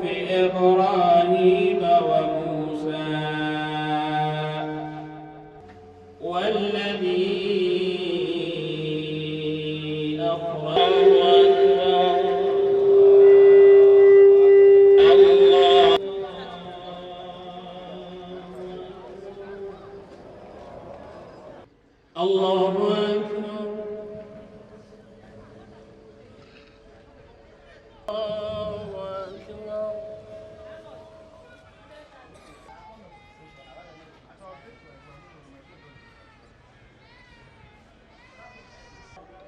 في إبراهيم وموسى والذي أخرج الله أكبر.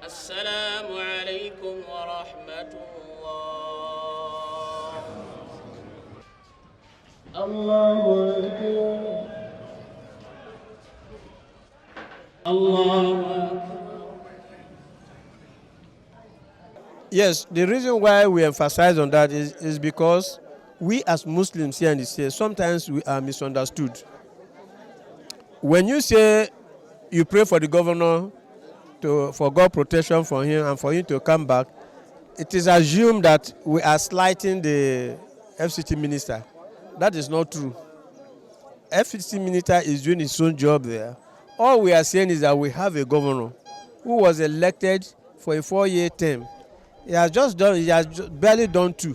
السلام عليكم ورحمة الله. الله أكبر. الله. Yes, the reason why we emphasize on that is because we as Muslims here in the state, sometimes we are misunderstood. When you say you pray for the governor for God protection for him and for him to come back, it is assumed that we are slighting the FCT minister. That is not true. FCT minister is doing his own job there. All we are saying is that we have a governor who was elected for a 4-year term. He has barely done 2.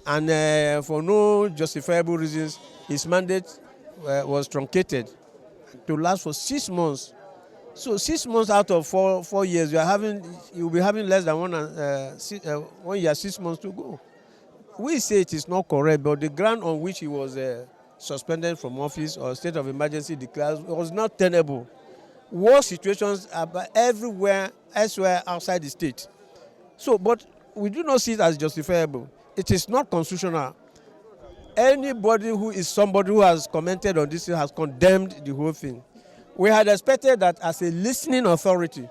And for no justifiable reasons, his mandate was truncated to last for 6 months. So 6 months out of 4 years, you'll be having less than 1 year, 6 months to go. We say it is not correct, but the ground on which he was suspended from office or state of emergency declared was not tenable. War situations are everywhere, elsewhere outside the state. So, but we do not see it as justifiable. It is not constitutional. Anybody who is somebody who has commented on this has condemned the whole thing. We had expected that as a listening authority,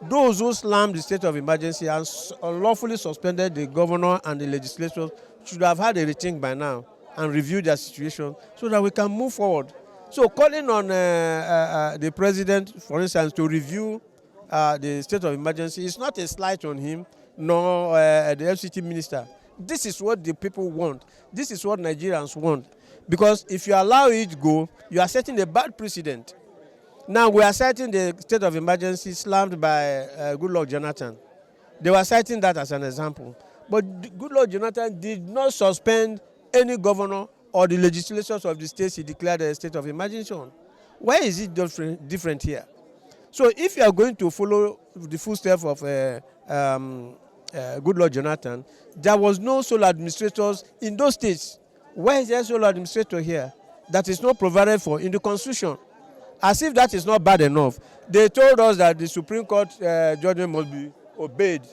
those who slammed the state of emergency and unlawfully suspended the governor and the legislators should have had a rethink by now and review their situation so that we can move forward. So calling on the president, for instance, to review the state of emergency is not a slight on him, nor the FCT minister. This is what the people want. This is what Nigerians want. Because if you allow it go, you are setting a bad precedent. Now we are citing the state of emergency slammed by Goodluck Jonathan. They were citing that as an example. But Goodluck Jonathan did not suspend any governor or the legislators of the states he declared a state of emergency on. Why is it different here? So if you are going to follow the footsteps of Goodluck Jonathan, there was no sole administrators in those states. Why is there sole administrator here? That is not provided for in the Constitution. As if that is not bad enough. They told us that the Supreme Court judgment must be obeyed.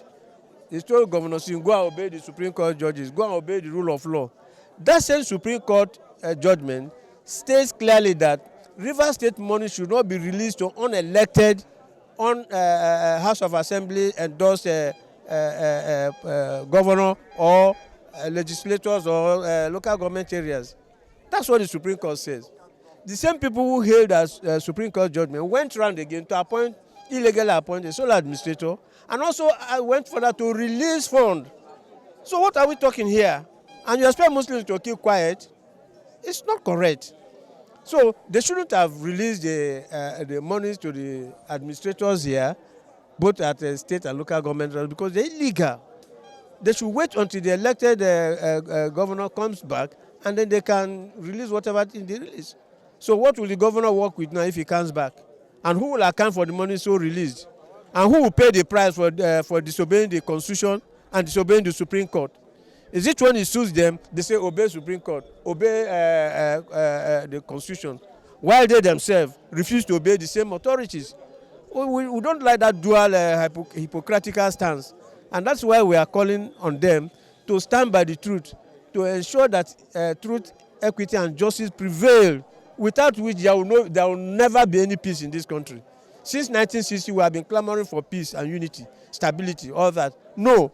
They told Governor Siminalayi, go and obey the Supreme Court judges, go and obey the rule of law. That same Supreme Court judgment states clearly that Rivers State money should not be released to unelected House of Assembly endorsed governor or legislators or local government areas. That's what the Supreme Court says. The same people who hailed as Supreme Court judgment went around again to appoint, illegally appoint a sole administrator, and also went further to release funds. So what are we talking here? And you expect Muslims to keep quiet? It's not correct. So they shouldn't have released the monies to the administrators here, both at the state and local government, because they're illegal. They should wait until the elected governor comes back, and then they can release whatever they release. So what will the governor work with now if he comes back? And who will account for the money so released? And who will pay the price for disobeying the Constitution and disobeying the Supreme Court? Is it when it suits them, they say obey Supreme Court, obey the Constitution, while they themselves refuse to obey the same authorities? We don't like that dual hypocritical stance. And that's why we are calling on them to stand by the truth, to ensure that truth, equity, and justice prevail, without which there will never be any peace in this country. Since 1960, we have been clamoring for peace and unity, stability, all that. No,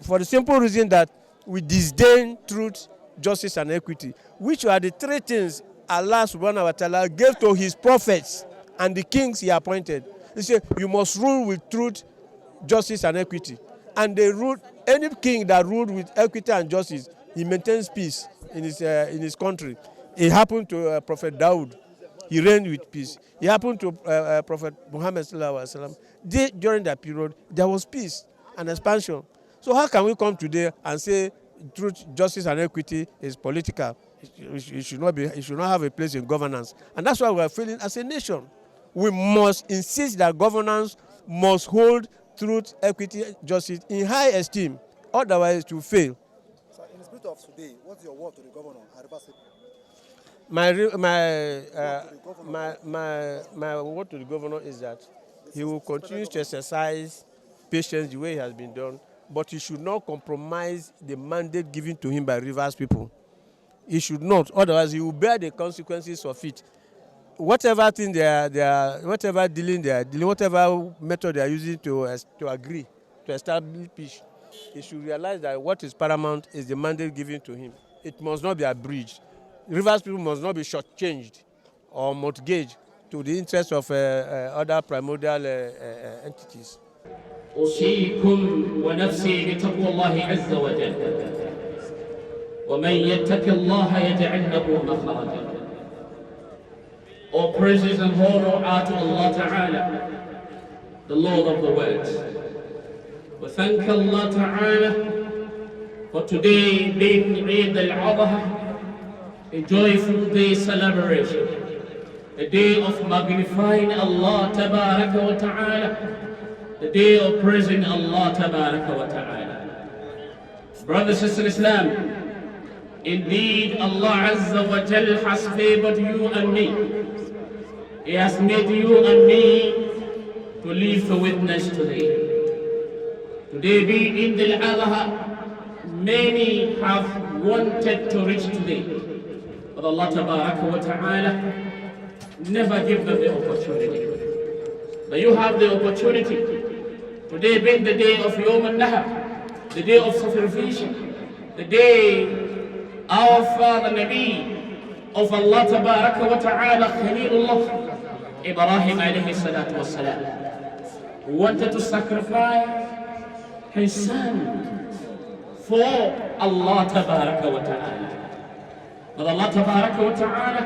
for the simple reason that we disdain truth, justice, and equity, which are the 3 things Allah subhanahu wa ta'ala gave to his prophets and the kings he appointed. He said, you must rule with truth, justice, and equity. and they ruled. Any king that ruled with equity and justice, he maintains peace in his country. It happened to Prophet Daud. He reigned with peace. It happened to Prophet Muhammad sallallahu alaihi wasallam. During that period, there was peace and expansion. So how can we come today and say truth, justice, and equity is political? It should not be. It should not have a place in governance. And that's why we are feeling as a nation. We must insist that governance must hold truth, equity, justice in high esteem. Otherwise, it will fail. So, in the spirit of today, what's your word to the governor? My word to the governor is that he will continue to exercise patience the way he has been done, but he should not compromise the mandate given to him by Rivers people. He should not, otherwise he will bear the consequences of it. Whatever thing whatever dealing they are dealing, whatever method they are using to agree to establish peace, he should realize that what is paramount is the mandate given to him. It must not be abridged. Rivers people must not be shortchanged or mortgaged to the interest of other primordial entities. أوصيكم ونفسي بتقوى الله عز وجل ومن يتق الله يجعل له مخرجا. All praises and honor are to Allah Ta'ala, the Lord of the worlds. We thank Allah Ta'ala for today being Eid-el-Kabir, a joyful day celebration, a day of magnifying Allah Tabaraka wa Ta'ala, the day of praising Allah Tabaraka wa Ta'ala. Brothers and sisters in Islam, indeed Allah Azza wa Jal has favored you and me. He has made you and me to live the witness today. Today being Eid-el-Adha, many have wanted to reach today, but Allah Tabaraka wa Ta'ala never give them the opportunity. But you have the opportunity. Today being the day of Yawm al-Nahar, the day of sacrification, the day our father Nabi of Allah Tabaraka wa Ta'ala, Khalilullah Ibrahim alayhi salatu wassalam, wanted to sacrifice his son for Allah Tabaraka wa Ta'ala. But Allah Tabaraka wa Ta'ala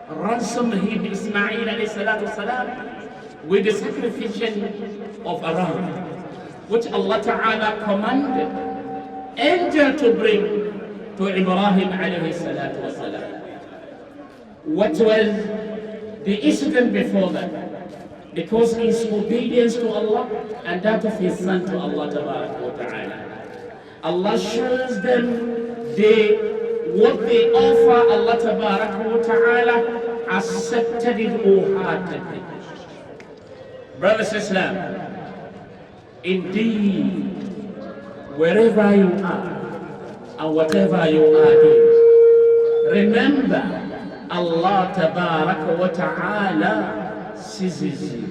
ransomed him, Ismail alayhi salatu wassalam, with the sacrifice of a ram, which Allah Ta'ala commanded angel to bring to Ibrahim alayhi salatu wassalam. What was the incident before that? Because his obedience to Allah and that of his son to Allah wa Ta'ala. Allah shows them what they offer Allah wa Ta'ala, accepted it wholeheartedly. Brothers and sisters, indeed, wherever you are and whatever you are doing, remember Allah Tabaraka wa Ta'ala sees you.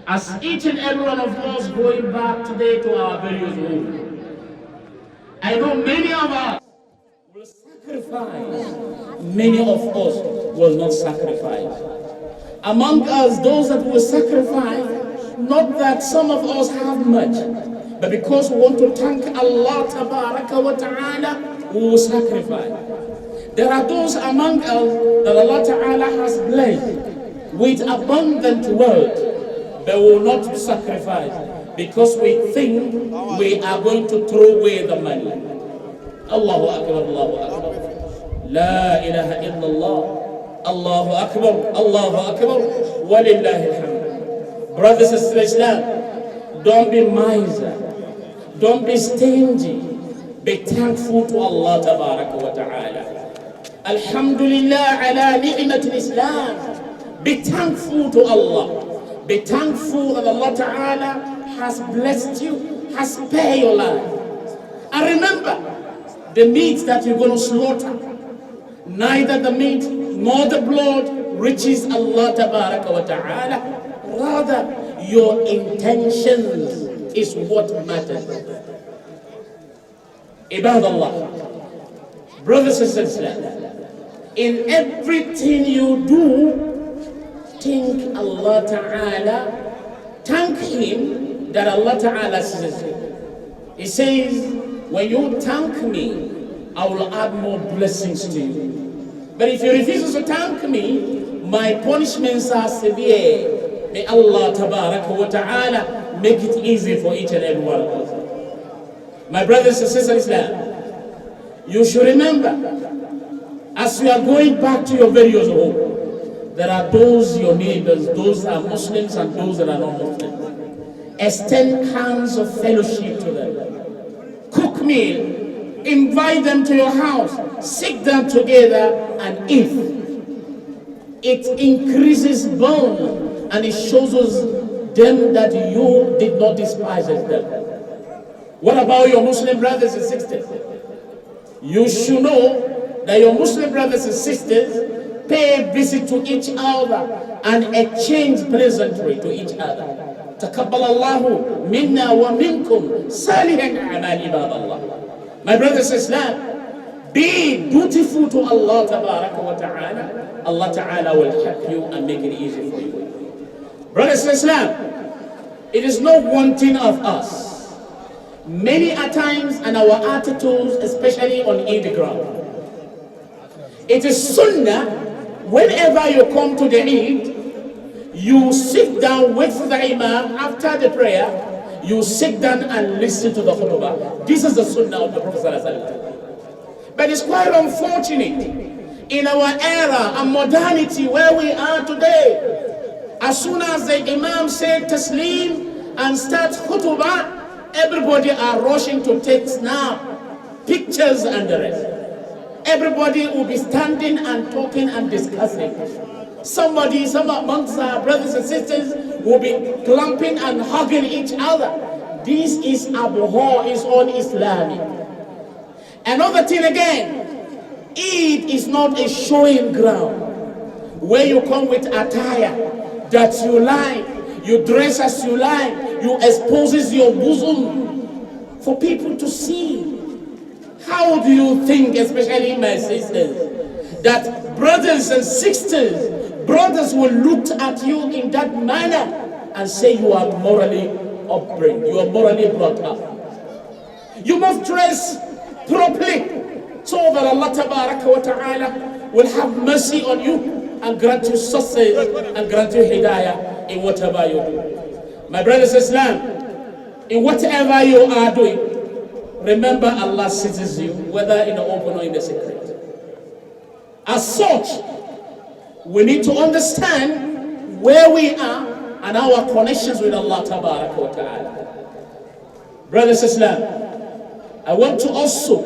As each and every one of us going back today to our various homes, I know many of us will sacrifice, many of us will not sacrifice. Among us, those that will sacrifice, not that some of us have much, but because we want to thank Allah Tabaraka wa Ta'ala, we will sacrifice. There are those among us that Allah Ta'ala has blessed with abundant wealth, but will not sacrifice because we think we are going to throw away the money. Allahu Akbar, Allahu Akbar. La ilaha illallah. Allahu Akbar, Allahu Akbar. Walillahi alhamd. Brothers and sisters in Islam, don't be miser. Don't be stingy. Be thankful to Allah Tabaraka wa Ta'ala. Alhamdulillah ala ni'mat al-Islam. Be thankful to Allah. Be thankful that Allah Ta'ala has blessed you, has spared your life. And remember, the meat that you're going to slaughter, neither the meat nor the blood reaches Allah Tabaraka wa Ta'ala. Rather, your intentions is what matters. Ibadallah, brothers and sisters, in everything you do, thank Allah Ta'ala, thank Him that Allah Ta'ala says. He says, when you thank me, I will add more blessings to you. But if you refuse to thank me, my punishments are severe. May Allah Ta'ala make it easy for each and every one of us. My brothers and sisters in Islam, you should remember, as you are going back to your various homes, there are those your neighbors, those that are Muslims and those that are not Muslims. Extend hands of fellowship to them. Cook meal, invite them to your house, sit them together and eat. It increases bond and it shows us them that you did not despise them. What about your Muslim brothers and sisters? You should know that your Muslim brothers and sisters pay a visit to each other and exchange pleasantry to each other. تقبل الله منا ومنكم صالح الأعمال عباد الله. My brothers and sisters, be dutiful to Allah wa ta'ala. Allah Ta'ala will help you and make it easy for you. Brothers and sisters, it is not one thing of us. Many a times and our attitudes, especially on Eid ground. It is sunnah, whenever you come to the Eid, you sit down, wait for the Imam. After the prayer, you sit down and listen to the khutbah. This is the sunnah of the Prophet ﷺ. But it's quite unfortunate in our era and modernity where we are today. As soon as the Imam said taslim and starts khutbah, everybody are rushing to take snap, pictures and the rest. Everybody will be standing and talking and discussing. Some amongst our brothers and sisters will be clumping and hugging each other. This is abhor, is un-Islamic. Another thing again, Eid is not a showing ground where you come with attire that you like, you dress as you like, you exposes your bosom for people to see. How do you think, especially my sisters, that brothers and sisters, brothers will look at you in that manner and say you are morally upbringed, you are morally brought up. You must dress properly so that Allah Ta'ala will have mercy on you and grant you success and grant you hidayah in whatever you do. My brothers and sisters, in whatever you are doing, remember Allah sees you, whether in the open or in the secret. As such, we need to understand where we are and our connections with Allah Ta'ala. Brothers and sisters, I want to also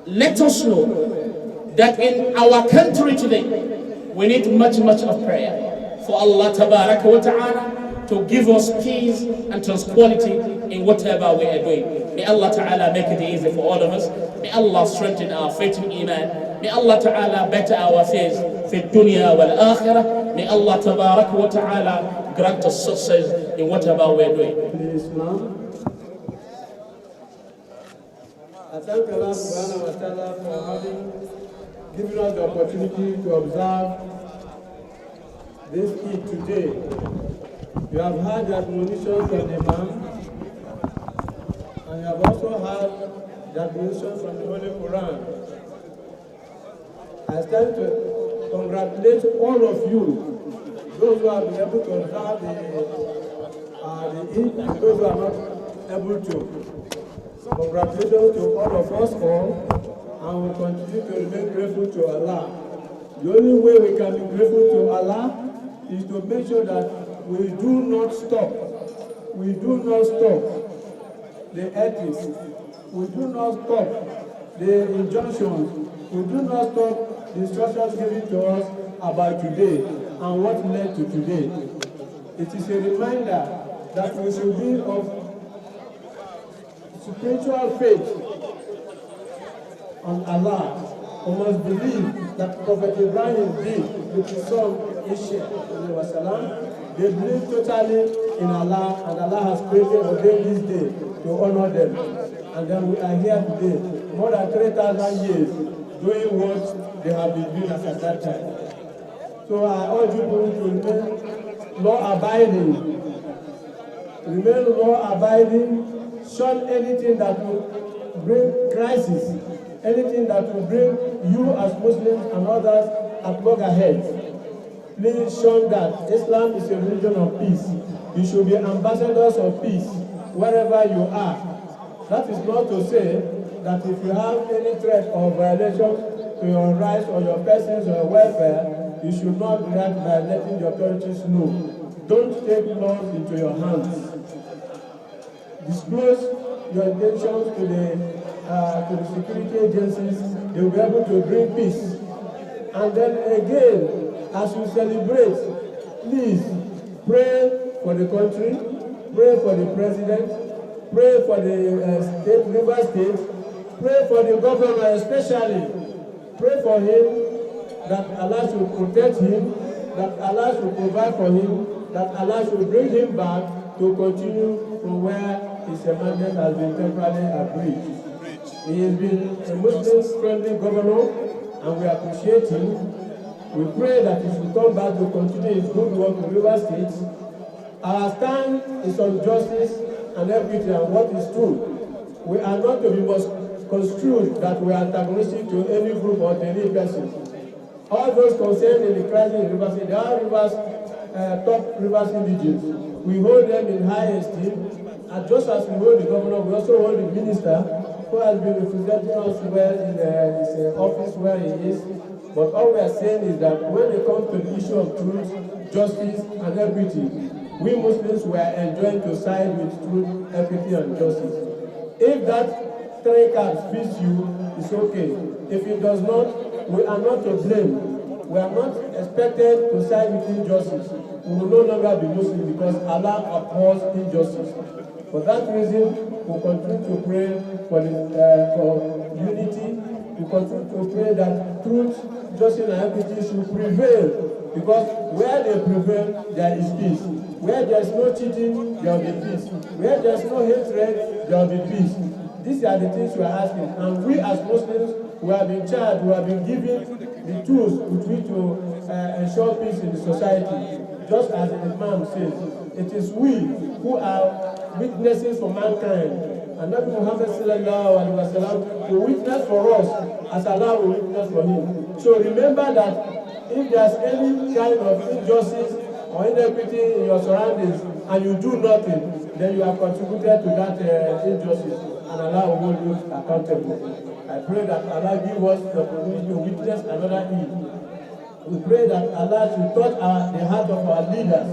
let us know that in our country today, we need much of prayer for Allah Ta'ala to give us peace and tranquility in whatever we are doing. May Allah Ta'ala make it easy for all of us. May Allah strengthen our faith in Iman. May Allah Ta'ala better our faith في الدنيا والآخرة. May Allah Ta'ala grant us success in whatever we are doing. Islam. I thank Allah Subhanahu wa Ta'ala for having given us the opportunity to observe this Eid today. You have heard the admonitions from the Imam, and you have also heard the admonitions from the Holy Quran. I stand to congratulate all of you, those who have been able to observe the Eid and those who are not able to. Congratulations to all of us all, and we continue to remain grateful to Allah. The only way we can be grateful to Allah is to make sure that we do not stop. We do not stop the ethics. We do not stop the injunctions. We do not stop the instructions given to us about today and what led to today. It is a reminder that we should be of spiritual faith on Allah. We must believe that Prophet Ibrahim did with his son Ishmael. They believe totally in Allah, and Allah has created ordained this day to honor them. And then we are here today, more than 3,000 years, doing what they have been doing at that time. So I urge people to remain law-abiding remain law-abiding, shun anything that will bring crisis, anything that will bring you as Muslims and others at loggerheads. Please shun that. Islam is a religion of peace. You should be ambassadors of peace wherever you are. That is not to say that if you have any threat or violation to your rights or your persons or your welfare, you should not react by letting the authorities know. Don't take laws into your hands. Disclose your intentions to the security agencies. They will be able to bring peace. And then again, as you celebrate, please pray for the country, pray for the president, pray for the state, River State, pray for the governor especially. Pray for him that Allah should protect him, that Allah should provide for him, that Allah should bring him back to continue from where his amendment has been temporarily abridged. He has been a Muslim-friendly governor, and we appreciate him. We pray that he should come back to continue his good work in River State. Our stand is on justice and equity and what is true. We are not to be misconstrued that we are antagonistic to any group or to any person. All those concerned in the crisis in River State, they are top Rivers indigenes. We hold them in high esteem. And just as we hold the governor, we also hold the minister who has been representing us well in his office where he is. But all we are saying is that when it comes to the issue of truth, justice, and equity, we Muslims were enjoined to side with truth, equity, and justice. If that three cards fits you, it's okay. If it does not, we are not to blame. We are not expected to side with injustice. We will no longer be Muslim because Allah upholds injustice. For that reason, we continue to pray for unity. We continue to pray that truth, justice, and equity should prevail. Because where they prevail, there is peace. Where there is no cheating, there will be peace. Where there is no hatred, there will be peace. These are the things we are asking. And we as Muslims, we have been charged, we have been given the tools with which to ensure peace in the society. Just as the Imam says, it is we who are witnesses for mankind. And Nabi Muhammad sallallahu alaihi wasallam will witness for us as Allah will witness for him. So remember that if there's any kind of injustice or inequity in your surroundings and you do nothing, then you have contributed to that injustice and Allah will hold you accountable. I pray that Allah give us the opportunity to witness another Eid. We pray that Allah should touch the heart of our leaders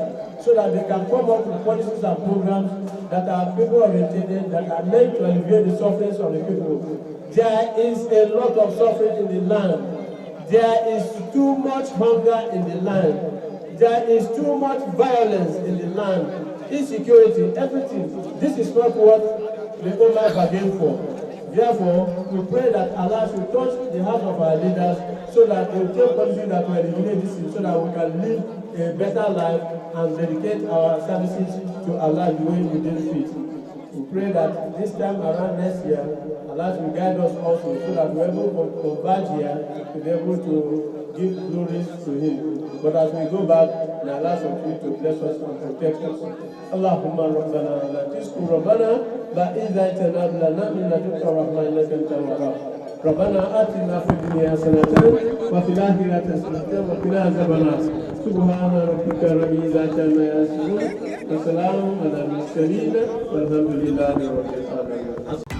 so that they can come up with policies and programs that are people-oriented, that are meant to alleviate the sufferings of the people. There is a lot of suffering in the land. There is too much hunger in the land. There is too much violence in the land. Insecurity, everything. This is not what the Ummah bargained for. Therefore, we pray that Allah should touch the heart of our leaders so that they will take policy that will eliminate this so that we can live a better life and dedicate our services to Allah the way we did fit. We pray that this time around next year, Allah will guide us also so that we're able to converge here to be able to give glories to Him. But as we go back, may Allah continue to bless us and protect us. Allahumma rabbana la tisku rabbana ba'idha tanadlana min ladunka rahmah innaka antal wahhab. ربنا آتنا في الدنيا حسنة وفي الآخرة حسنة وقنا عذاب النار سبحان ربك رب العزة عما يصفون وسلام على المرسلين والحمد لله رب العالمين.